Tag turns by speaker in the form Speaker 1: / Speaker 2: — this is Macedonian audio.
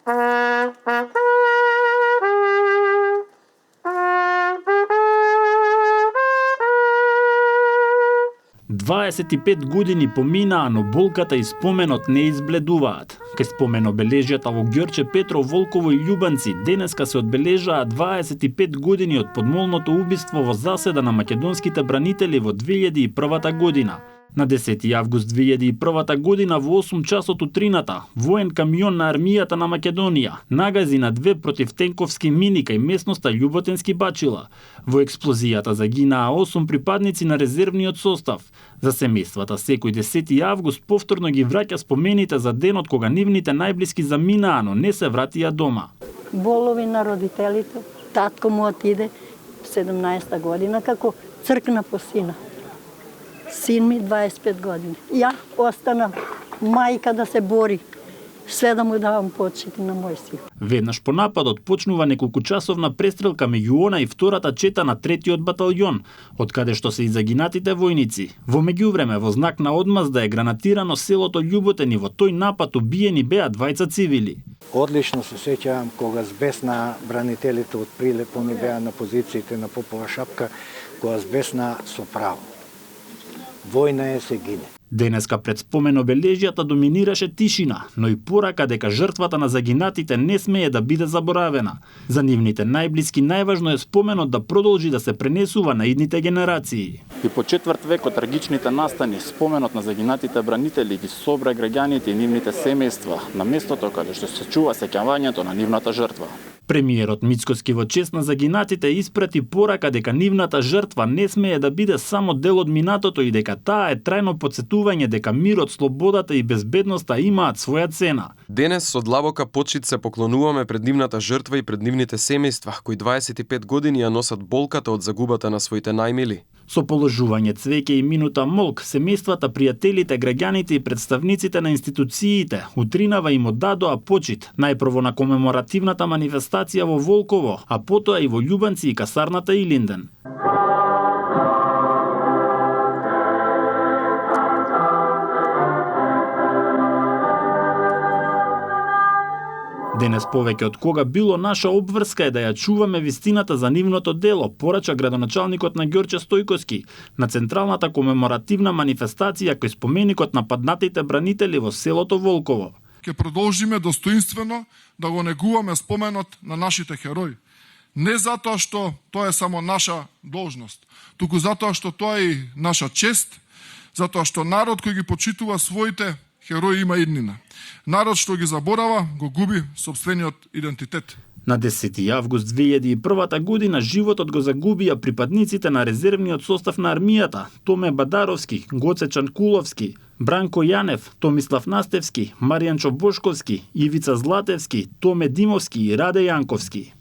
Speaker 1: Дваесет години поминаа, но болката и споменот не избледуваат. Кај спомен обележјата во Ѓорче, Петров, Волково и Љубанци денеска се одбележаа 25 години од подмолното убиство во заседа на македонските бранители во 2001 година. На 10 август 2001 година во 8 часот утрината, воен камион на армијата на Македонија нагази на 2 противтенковски мини кај местноста Љуботенски Бачила. Во експлозијата загинаа 8 припадници на резервниот состав. За семејствата секој 10 август повторно ги враќа спомените за денот кога нивните најблиски заминаа, но не се вратија дома.
Speaker 2: Болови на родителите, татко му отиде 17 година како цркна по сина. Син ми 25 години. Ја останам мајка да се бори. Све да му давам почити на мој син.
Speaker 1: Веднаш по нападот почнува неколкучасовна престрелка меѓу она и втората чета на третиот баталјон, од каде што се и загинатите војници. Во меѓувреме, во знак на одмазда е гранатирано селото Љуботен и во тој напад убиени беа двајца цивили.
Speaker 3: Одлично се сеќавам кога збесна бранителите од Прилеп, они беа на позициите на Попова шапка, кога збесна со право. Војна е, се гине.
Speaker 1: Денеска пред спомен обележјата доминираше тишина, но и порака дека жртвата на загинатите не смее да биде заборавена. За нивните најблиски најважно е споменот да продолжи да се пренесува на идните генерации.
Speaker 4: И по 4 век од трагичните настани, споменот на загинатите бранители ги собра граѓаните и нивните семејства на местото каде што се чува сеќавањето на нивната жртва.
Speaker 1: Премиерот Мицкоски во чест на загинатите испрати порака дека нивната жртва не смее да биде само дел од минатото и дека таа е трајно потсетување дека мирот, слободата и безбедноста имаат своја цена.
Speaker 5: Денес со длабока почит се поклонуваме пред нивната жртва и пред нивните семејства, кои 25 години ја носат болката од загубата на своите најмили.
Speaker 1: Со положување цвеќе и минута молк, семејствата, пријателите, граѓаните и представниците на институциите утринава им оддадоа почит, најпрво на комеморативната манифестација во Волково, а потоа и во Љубанци и касарната Илинден. Денес повеќе од кога било наша обврска е да ја чуваме вистината за нивното дело, порача градоначалникот на Ѓорче Стојковски на централната комеморативна манифестација кој споменикот на паднатите бранители во селото Волково.
Speaker 6: Ќе продолжиме достоинствено да го негуваме споменот на нашите херои. Не затоа што тоа е само наша должност, туку затоа што тоа е и наша чест, затоа што народ кој ги почитува своите херои има иднина. Народ што ги заборава, го губи сопствениот идентитет.
Speaker 1: На 10 август 2001 година животот го загубија припадниците на резервниот состав на армијата Томе Бадаровски, Гоце Чанкуловски, Бранко Јанев, Томислав Настевски, Маријанчо Бошковски, Ивица Златевски, Томе Димовски и Раде Јанковски.